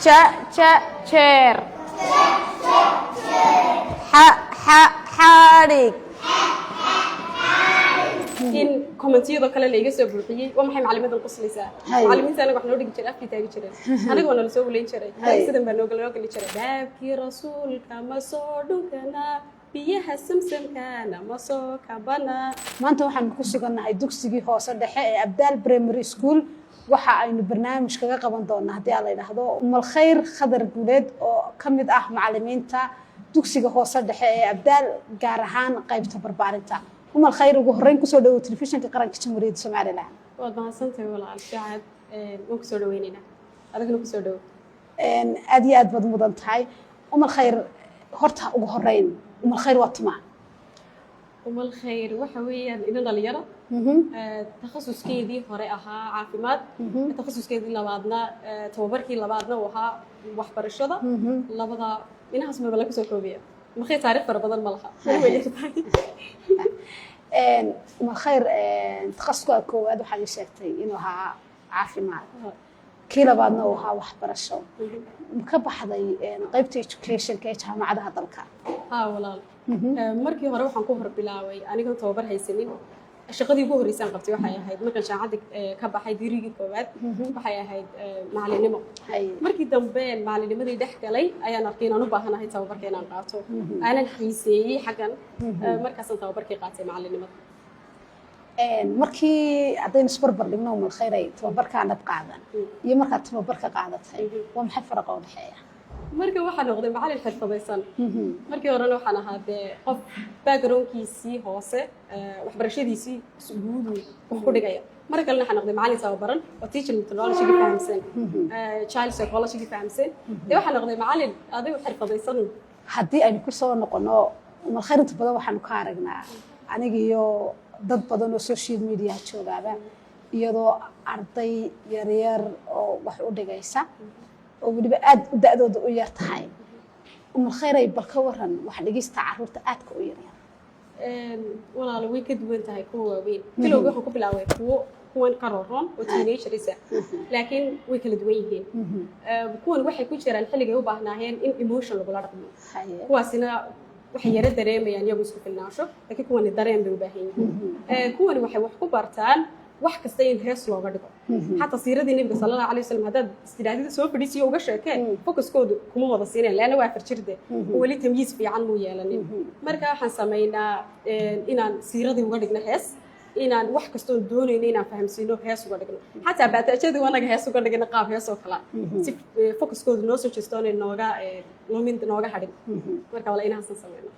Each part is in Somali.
chair xarig in commentiyada kale la iga soo buuxiyay waa maxay macallimiintan qoslaysaa macallimiinta anaga wax noo dhigi jiray afkii taagi jiray aniga waa nala soo waleyn jiray sidan baa noo gali jiray baabkii rasuulka ma soo dhugana biyaha samsamkana ma soo kabana maanta waxaan ku sugannahay dugsigii hoose dhexe ee Abdaal Primary School waxa aynu barnaamij kaga qaban doonaa haddii aan la yiraahdo Umal Khayr Khadar Guuleed oo ka mid ah macallimiinta dugsiga hoose dhexe ee Abdaal gaar ahaan qaybta barbaarinta Umal Khayr ugu horreyn ku soo dhawo telefishinka qaranka Jamhuuriyadda Soomaaliland waad mahadsantahay walaal Saacad waan ku soo dhaweynaynaa adiguna ku soo dhawo aad iyo aad baad mudan tahay Umal Khayr horta ugu horreyn Umal Khayr waa tuma Umal Khayr waxa weeyaan ina dhalinyaro takhasuskeedii hore ahaa caafimaad takhasuskeedii labaadna tababarkii labaadna ahaa waxbarashada labada inahaas ma la soo koobiya maxay taariikh fara badan ma laha Umal Khayr takhasuska koowaad waxa ay sheegtay inuu ahaa caafimaad kii labaadna uu ahaa waxbarasho ka baxday qaybta education-ka ee jaamacadaha dalka walaal markii hore waxaan ku hor bilaaway aniga tababar haysanin shaqadii ugu horeysay aan qabtay waxay ahayd markaan jaamacadda ka baxay digriigii koowaad waxay ahayd macallinimo markii dambe macallinimadii dhex galay ayaan arkay inaan u baahanahay tababarka inaan qaato aanan xiiseeyey xaggan markaasaan tababarkii qaatay macallinimada markii haddaynu isbarbar dhigno Umal Khayr ay tababarkaanad qaadan iyo markaad tababarka qaadatay waa maxay faraqa u dhexeeya marka waxaan noqday macallin xirfadaysan markii horena waxaan ahaa dee qof backgroundkiisii hoose waxbarashadiisii guud wax ku dhigaya marka kalena waxaan noqday macallin tababaran oo teaching methodology fahamsan child psychology fahamsan dee waxaan noqday macallin adigu xirfadaysan haddii aynu ku soo noqono Umal Khayr inta badan waxaanu ka aragnaa aniga iyo dad badan oo social media joogaaba iyadoo arday yaryar oo wax u dhigaysa oo waliba aad u da'dooda u yar tahay Umal Khayr ay bal ka waran wax dhigista carruurta aadka u yar walaal way ka duwan tahay kuwa waaweyn bilowga waxaan ku bilaabay kuwan ka roron oo teenagers laakiin way kala duwan yihiin kuwan waxay ku jiraan xilliga u baahnaayeen in emotion lagu la dhaqmo kuwaasina waxay yara dareemayaan iyagu isku filnaansho laakiin kuwani dareen bay u baahan yihiin kuwani waxay wax ku bartaan wax kasta in hees looga dhigo xataa siiradii nabiga sallallahu alayhi wasallam haddaad istiraadida soo fadhiisiyo uga sheekeen focuskoodu kuma wada siineen laana waa farjirde weli tamyiis fiican muu yeelanin marka waxaan samaynaa inaan siiradii uga dhigno hees inaan wax kastoo doonayno inaan fahamsiino hees uga dhigno xataa baataajadii wanaga hees uga dhigna qaab hees oo kala si focuskoodu noo soo jeestoonay nooga hadhin marka wala inaasan samayno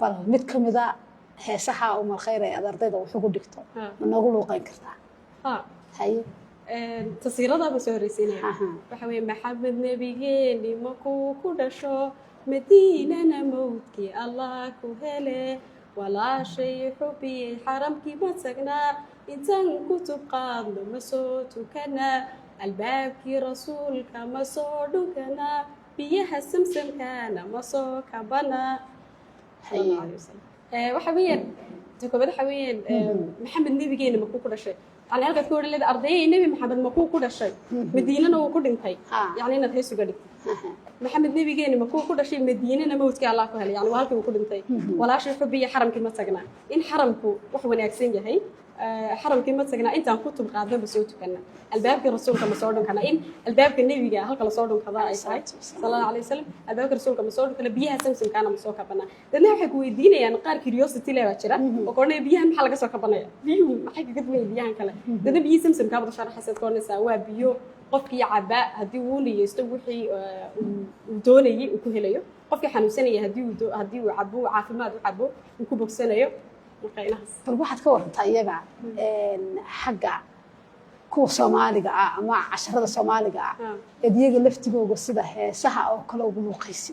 bal mid ka mid ah heesaha Umal Khayr ay ardayda wax ugu dhigto ma noogu luuqayn kartaa haye tasiirada ma soo horeysiinaya waxa weeye maxamed nabigeeni makuu ku dhasho madiinana mawdkii allah ku hele walaashay xubiyey xaramkii ma tagnaa intaan kutub qaadno ma soo tukanaa albaabkii rasuulka ma soo dhukanaa biyaha samsamkana ma soo kabanaa waxa weeyaan takobada waxa weeyaan maxamed nabigeena makuu ku dhashay yani halkaad ku odhan leedahay ardayay nebi maxamed makuu ku dhashay madiinana wuu ku dhintay yani inaad hees uga dhigtay maxamed nabigeena makuu ku dhashay madiinana mawdkii allah ku helay yani waa halkii uu ku dhintay walaashay xubiya xaramkii ma tagnaa in xaramku wax wanaagsan yahay xaramkii ma tagnaa intaan kutub qaadna ma soo tukana albaabkii rasuulka ma soo dhunkana in albaabka nebiga halka la soo dhunkada ay tahay sallallahu alayhi wasallam albaabka rasuulka ma soo dhunkana biyaha samsamkaana ma soo kabana dadna waxay ku weydiinayaan qaar curiosity leh baa jira oo koonay biyahan maxaa laga soo kabanaya biyuhu maxay kaga duwan biyahan kale dadna biyaha samsamka baad sharaxaysaa koonaysaa waa biyo qofkii cabaa haddii uu niyeysto wixii uu doonayay uu ku helayo qofkii xanuunsanaya haddii uu cabo caafimaad u cabo uu ku bogsanayo bal waxaad ka warantaa iyaga xagga kuwa Soomaaliga ah ama casharada Soomaaliga ah ee iyaga laftigooda sida heesaha oo kale ugu luuqaysi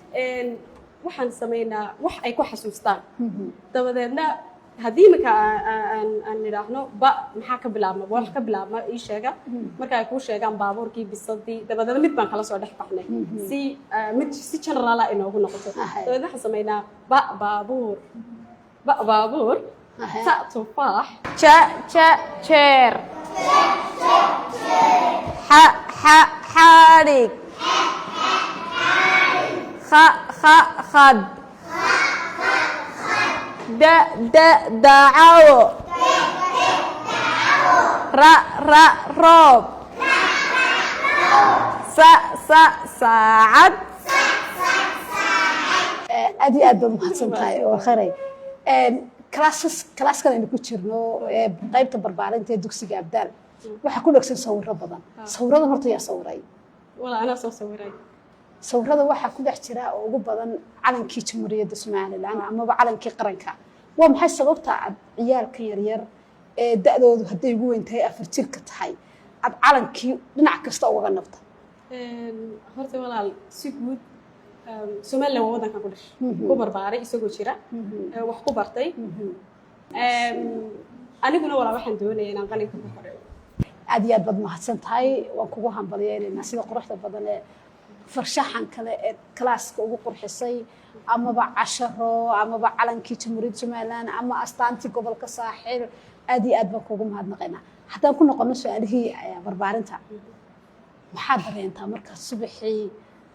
waxaan sameynaa wax ay ku xasuustaan dabadeedna haddii marka aan nidhaahno ba maxaa ka bilaabma wax ka bilaabma ii sheega marka ay kuu sheegaan baabuurkii bisadii dabadeedna mid baan kala soo dhex baxnay si general ah inoogu noqoto dabadeedna waxaan sameynaa baabuur بابور تفاح chair حارق خد دعو روب ساعد aad iyo aad baad mahadsan tahay waa khayray classkan aynu ku jirno qaybta barbaarinta ee dugsiga abdaal waxa ku dhagsan sawirro badan sawirradan horta yaa sawiray wala ana soo sawiray sawirrada waxa ku dhex jira oo ugu badan calankii jamhuuriyadda Soomaaliland ama calankii qaranka waa maxay sababta aad ciyaalka yaryar ee da'doodu hadday ugu weyn tahay 4 jirka tahay aad calankii dhinac kasta uga nabta horta walaal si guud Soomaaliland waa wadanka ku dhashay ku barbaaray isagoo jira wax ku bartay aniguna walaal waxaan doonayaa inaan qalinka ku qoreeyo aad iyo aad baad mahadsan tahay waan kugu hambalyeynaa sida quruxda badan ee farshaxan kale ee klaaska ugu qurxisay amaba casharo amaba calankii jamhuuriyadda Soomaaliland ama astaantii gobolka saaxil aad iyo aad baan kugu mahadnaqaynaa haddaan ku noqono su'aalihii barbaarinta maxaad dareentaa marka subaxii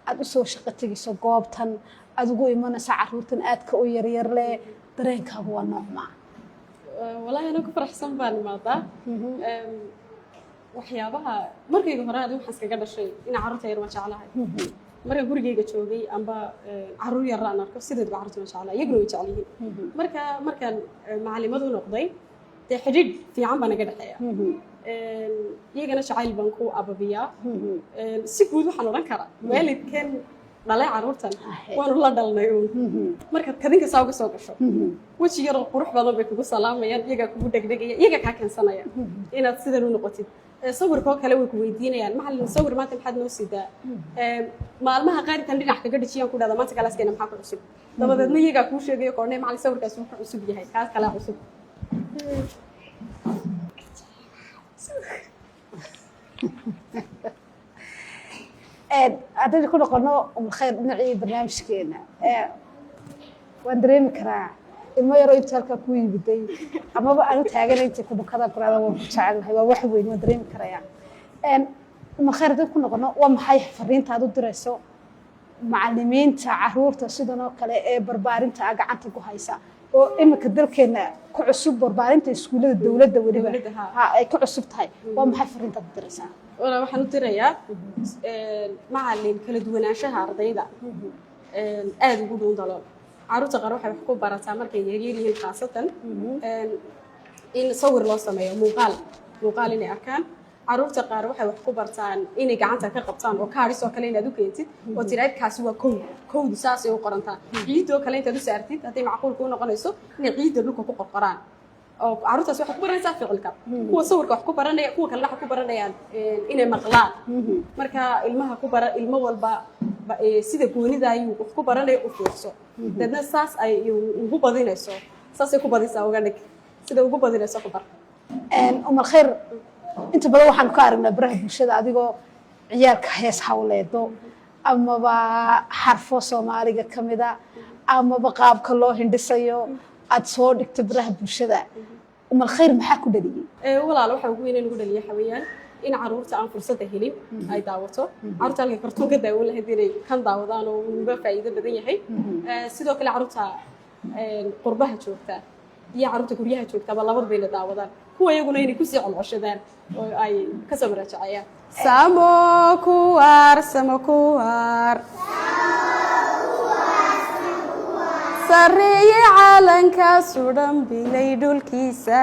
aad u soo shaqo tagayso goobtan aad ugu imanaysa caruurtan aadka u yaryar leh dareenkaagu waa noocma walahi anoo ku faraxsan baan imaadaa waxyaabaha markayga hore aad waxaan iskaga dhashay inaan carruurta yar waan jeclahay marka gurigeyga joogay amba carruur yar aan arko sideedba carruurta waan jeclahay iyaguna way jecel yihiin markaan macalimadu noqday dee xidhiidh fiican baa naga dhexeeya iyagana jacayl baan ku ababiyaa si guud waxaan odhan karaa waalidkan dhalay carruurtan waanu la dhalnay markaad kadinka saa uga soo gasho weji yar qurux badan bay kugu salaamayaan iyagaa kugu dhegdhegaya iyagaa kaa keensanaya inaad sidan u noqotid sawirkoo kale way ku weydiinayaan macallin sawir maanta maxaad noo sidaa maalmaha qaar intaan dhinac kaga dhijiyaan ku dhahda maanta kalaaskeena maxaa ku cusub dabadeedna iyagaa kuu sheegaya koornee macallin sawirkaas wuxuu cusub yahay kaas kalaa cusub haddaynu ku noqono khayr dhinacii barnaamijkeena waan dareemi karaa ilmo yaroo inta halkaa ku yimiday amaba aanu taagana inta kubakada kuraada waan ku jecelahay waa wax weyn waan dareemi karayaa khayr haddaynu ku noqono waa maxay fariinta aad u dirayso macallimiinta carruurta sidan oo kale ee barbaarinta gacanta ku haysa oo imika dalkeena ku cusub barbaarinta iskuulada dawladda waliba ay ku cusub tahay waa maxay fariinta aad u diraysaa waxaan u dirayaa macallin kala duwanaanshaha ardayda aad ugu dhow dalool carruurta qaar waxay wax ku barataa markay yaryar yihiin khaasatan in sawir loo sameeyo muuqaal inay arkaan carruurta qaar waxay wax ku bartaan inay gacanta ka qabtaan oo kaadhis oo kale inaad u keentid oo tiraad kaasi waa kowdi saasay u qorantaa ciidoo kale intaad u saartid hadday macquulka u noqonayso inay ciidda dhulka ku qorqoraan oo carruurtaas waxay ku baranaysaa ficilka kuwa sawirka wax ku baranaya kuwa kale waxay ku baranayaan inay maqlaan marka ilmo walba sida goonida ayuu wax ku baranaya u fiirso dadna saas ay ugu badinayso saasay ku badinaysaa uga dhig sida ugu badinayso ku bar khayr inta badan waxaan ka aragnaa baraha bulshada adigoo ciyaalka hees hawleedo amaba xarfo Soomaaliga kamida amaba qaabka loo hindhisayo aad soo dhigto baraha bulshada khayr maxaa ku dhaliyay walaal waxa ugu weyn ugu dhaliyay xawayaan in carruurta aan fursad helin ay daawato carruurta halka kartoonka daawo lahayd inay kan daawadaan oo uga faa'iido badan yahay sidoo kale carruurta qurbaha joogta iyo carruurta guryaha joogta labadaba bay la daawadaan kuwa iyaguna inay ku sii colcoshadaan oo ay ka soo maraajacayaan samokuwar sareeye calanka sudan bilay dhulkiisa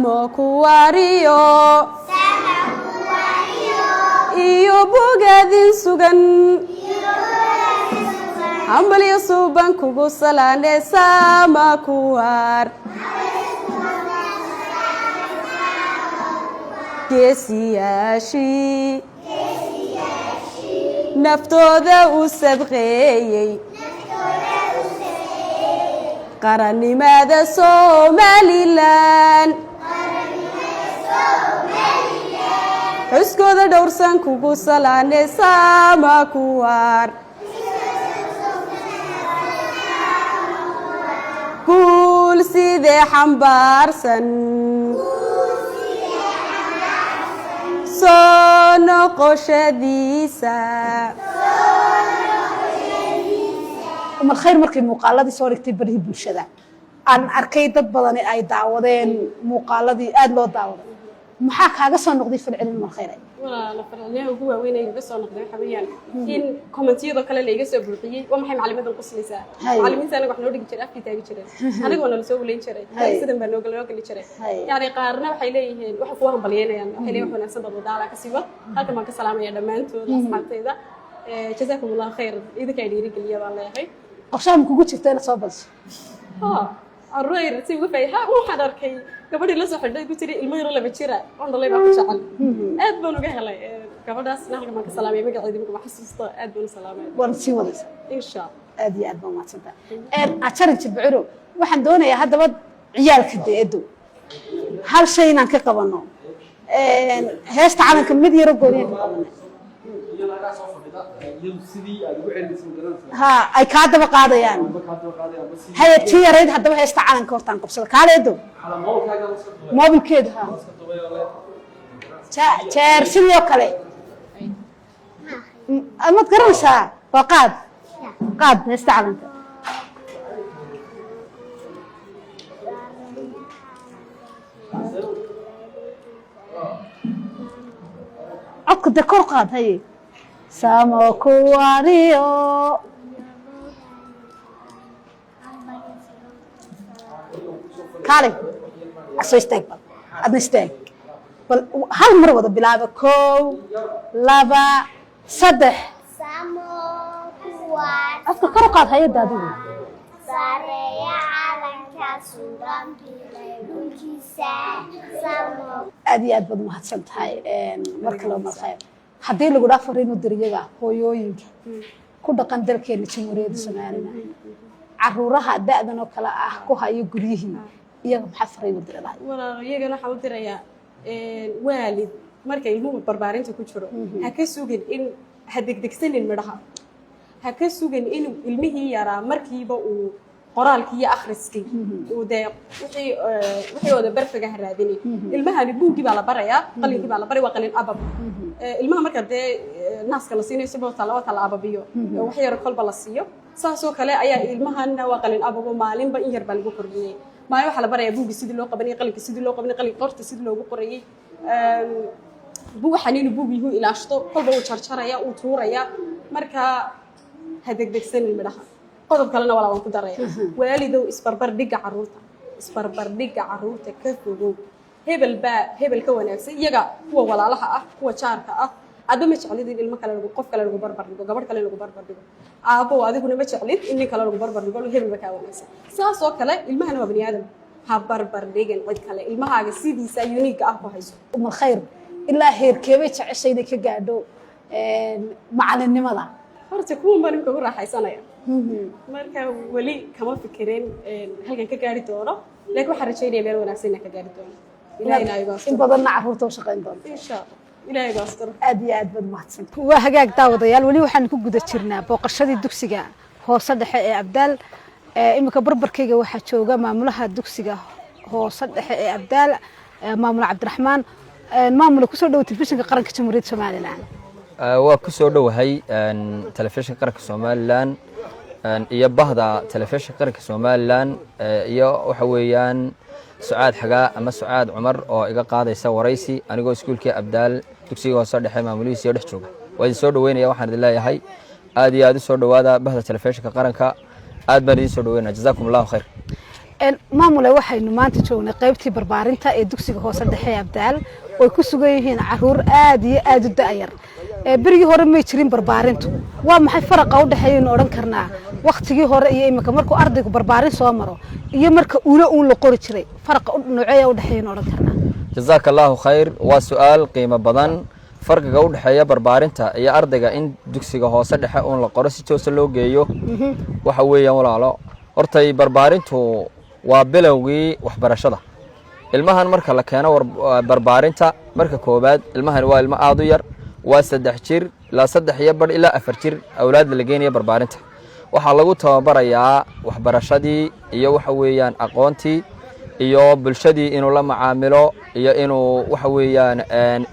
samokuwariyo iyo bogaadin sugan hambalyo suuban kugu salaane samakuwar geesiyaashii naftooda u sabqeeyey qarannimada Somaliland xuskooda dhowrsan kugu salaane samakuwar guul sidee xambaarsan noqoshadiisa umal khayr markay muuqaaladii soo dhigtay barihii bulshada aan arkay dad badan ay daawadeen muuqaaladii aad loo daawaday maxaa kaaga soo noqday falcelin umal khayr walaal farxadaha ugu waaweyn ee iga soo noqday waxa weeyaan in commentiyada kale la iga soo buuxiyay waa maxay macallimiintan qoslaysaa macallimiinta anaga wax noo dhigi jiray afkii taagi jiray aniga waa nala soo waleyn jiray sidan baa noo gali jiray yani qaarna waxay leeyihiin waxa ku hambalyeynayaan waxay leeyihiin wanaagsan dad wadaala ka siiba halka ma ka salaamaya dhamaantood asxaabtayda jazakumullahu khayr idinka ay dhiirigeliya baan leeyahay qorshaha kugu jirta inaad soo badso arrayr si ugu fayha waxaan arkay gabadhii la soo xidhay ku tiri ilmo yar laba jira oo dhalay baa ku jecel aad baan uga helay gabadhaas halka ma ka salaamay magaceeda ma xasuusto aad baan u salaamay waan sii wadaysa insha aad iyo aad baan maadsantaa ajarin jibciro waxaan doonayaa haddaba ciyaalka deedo hal shay inaan ka qabano heesta calanka mid yaro gooniya ka qabanay ها أي كادة بقاضيان هاي تيار يد هذا بس تعالن كورتان قبصة كاليدو موبل كده ها تيار سليو كله أما تقرن سا وقاد قاد نستعلن عقد دكور قاد هاي Samo kuwario Kale aso istaag adna istaag bal hal mar wada bilaaba koow laba saddex Samo kuwario afka kor u qaad hay'adaadu sareeya calanka suran dhulkiisa Samo aad iyo aad baad mahadsan tahay marka loo marxay haddii lagu dhaafo inuu dariyaga hooyooyinka ku dhaqan dalkeena jamhuuriyadda Soomaaliya caruuraha da'dan oo kala ah ku hayo guryihii iyaga maxaa fariin u diray walaal iyagana waxa u dirayaa waalid markay ilmuhu barbaarinta ku jiro ha ka sugin in ha degdegsanin midhaha ha ka sugin in ilmihii yaraa markiiba uu qoraalkii iyo akhriskii uu de wixii wada barfiga haraadinay ilmahani buugii baa la barayaa qalinkii baa la baray waa qalin abab ilmaha marka de naaska la siinayo si boota la ababiyo wax yar kolba la siiyo saasoo kale ayaa ilmahana waa qalin ababo maalinba in yar baa lagu kordhiyay maalin waxa la barayaa buugii sidii loo qabanay qalinka sidii loo qabanay qalin qorta sidii loogu qorayay buug xaniin buugii ilaashto kolba uu jarjaraya uu tuuraya marka ha degdegsanin midhaha qodob kalena wala waan ku daraya waalidow isbarbar dhiga caruurta ka fogow hebel ka wanaagsan iyaga kuwa walaalaha ah kuwa jaarka ah adama jeclid ilmo kale qof kale lagu barbar dhigo gabadh kale lagu barbar dhigo aabo adiguna ma jeclid in kale lagu barbar dhigo hebel ba ka wanaagsan saas oo kale ilmahana waa bani aadam ha barbar dhigan cid kale ilmahaaga sidiisa unique ah ku hayso umal khayr ilaa heerkeebay jeceshayd ka gaadho macalinimada horta kuwa marinka ugu raaxaysanaya marka wali kama fikireen halkan ka gaari doono laakiin waxaan rajaynayaa meel wanaagsan inaan ka gaari doono ilaahay in badanna caruurta u shaqayn doonto insha Allah ilaahay gaastar aad iyo aad baad mahadsan waa hagaag daawadayaal wali waxaan ku guda jirnaa booqashadii dugsiga hoose dhexe ee Abdaal imika barbarkayga waxaa jooga maamulaha dugsiga hoose dhexe ee Abdaal maamul Cabdiraxmaan maamul ku soo dhaw telefishinka qaranka Jamhuuriyadda Soomaaliland waa ku soo dhawahay telefishinka qaranka Soomaaliland iyo bahda telefishinka qaranka Soomaaliland iyo waxa weeyaan Sucaad Xagaa ama Sucaad Cumar oo iga qaadaysa waraysi anigoo iskuulka Abdaal dugsiga hoose dhexe maamulihiisa dhex jooga waa soo dhaweynaya waxaan idin leeyahay aad iyo aad u soo dhawaada bahda telefishinka qaranka aad baan idin soo dhaweynaa jazaakumullahu khayr maamule waxaynu maanta joognay qaybtii barbaarinta ee dugsiga hoose dhexe ee Abdaal oo ku sugan yihiin caruur aad iyo aad u da'yar berigii hore ma jirin barbaarintu waa maxay faraqa u dhaxeeyay oran karnaa waqtigii hore iyo imika markuu ardaygu barbaarin soo maro iyo marka uula la qori jiray faraqa nooceeya u dhaxeeyay oran karnaa jazaakallahu khayr waa su'aal qiimo badan farqiga u dhaxeeya barbaarinta iyo ardayga in dugsiga hoose dhexe oo la qoro si toos loo geeyo waxa weeyaan walaalo hortay barbaarintu waa bilowgii waxbarashada ilmahan marka la keeno barbaarinta marka koobaad ilmahan waa ilmo aad u yar waa 3 jir ilaa 3 iyo bar ilaa 4 jir awlaad la geenayo barbaarinta waxa lagu tababarayaa waxbarashadii iyo waxa weeyaan aqoontii iyo bulshadii inuu la macaamilo iyo inuu waxa weeyaan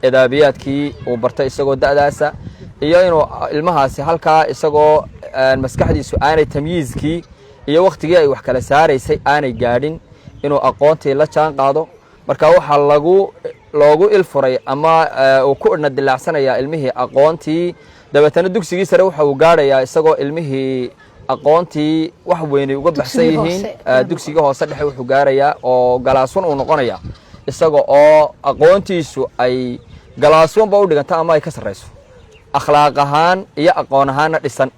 edaabiyaadkii uu bartay isagoo da'daasa iyo inuu ilmahaasi halkaa isagoo maskaxdiisu aanay tamyiizkii iyo waqtigii ay wax kala saaraysay aanay gaadhin inuu aqoontii la jaan qaado marka waxaa loogu ilfuray ama uu ku idhna dilaacsanayaa ilmihii aqoontii dabeetana dugsigii sare waxa uu gaadhayaa isagoo ilmihii aqoontii wax weynay uga baxsan yihiin dugsiga hoose dhexe wuxuu gaarayaa oo galaasun uu noqonayaa isaga oo aqoontiisu ay galaasunba u dhiganta ama ay ka sarrayso akhlaaq ahaan iyo aqoon ahaanna dhisan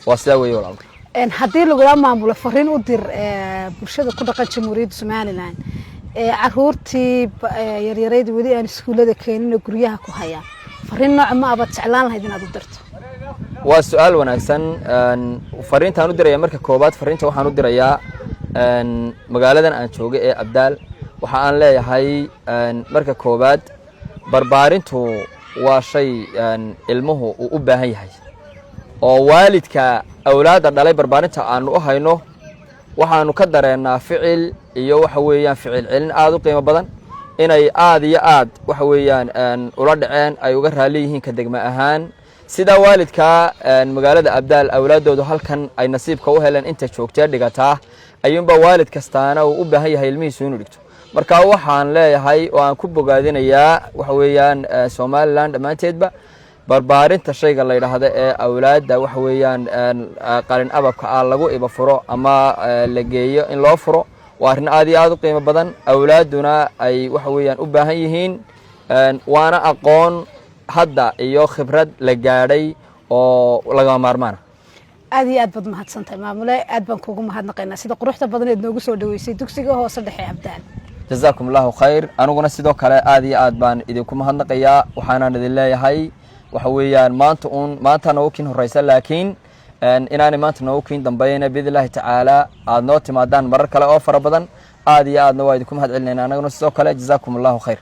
waa sidaa weeye walaalka haddii lagula maamulo fariin u dir bulshada ku dhaqan jamhuuriyadda somalilan caruurtii yaryaraydii weli aan iskuullada keenin oo guryaha ku hayaan fariin nooca ma abaad jeclaan lahayd inaad u dirto waa su-aal wanaagsan fariintaan u diraya marka koobaad fariinta waxaan u dirayaa magaaladan aan joogay ee abdaal waxa aan leeyahay marka koobaad barbaarintu waa shay ilmuhu uu u baahan yahay oo waalidka awlaadda dhalay barbaarinta aanu u hayno waxaanu ka dareennaa ficil iyo waxa weeyaan ficil celin aad u qiimo badan inay aad iyo aad waxa weeyaan ula dhaceen ay uga raali yihiin ka degma ahaan sidaa waalidka magaalada abdaal awlaaddoodu halkan ay nasiibka u heleen inta joogtee dhigataa ayuunba waalid kastaana uu u baahan yahay ilmihiisu inuu dhigto marka waxaan leeyahay oo aan ku bogaadinayaa waxa weeyaan somalilan dhammaanteedba barbaarinta shayga la yidhaahdo ee awlaadda waxa weeyaan qalin ababka ah lagu iba furo ama la geeyo in loo furo waa arrin aad iyo aad u qiimo badan awlaadduna ay waxa weeyaan u baahan yihiin waana aqoon hadda iyo khibrad la gaadhay oo lagama maarmaana aad iyo aad baad mahadsantahay maamule aad baan kuugu mahadnaqaynaa sida quruxda badneed noogu soo dhaweysay dugsiga hoose dhexe abdaal jazaakum allahu khayr aniguna sidoo kale aad iyo aad baan idinku mahadnaqayaa waxaanaan idin leeyahay waxa weeyaan maanta noogu kiin horeysa laakiin inaanay maanta noogu kiin dambeeyna biidn illaahi tacaala aad noo timaadaan marar kale oo fara badan aad iyo aadna waa idinku mahad celinayna anaguna sidoo kale jazaakum allahu khayr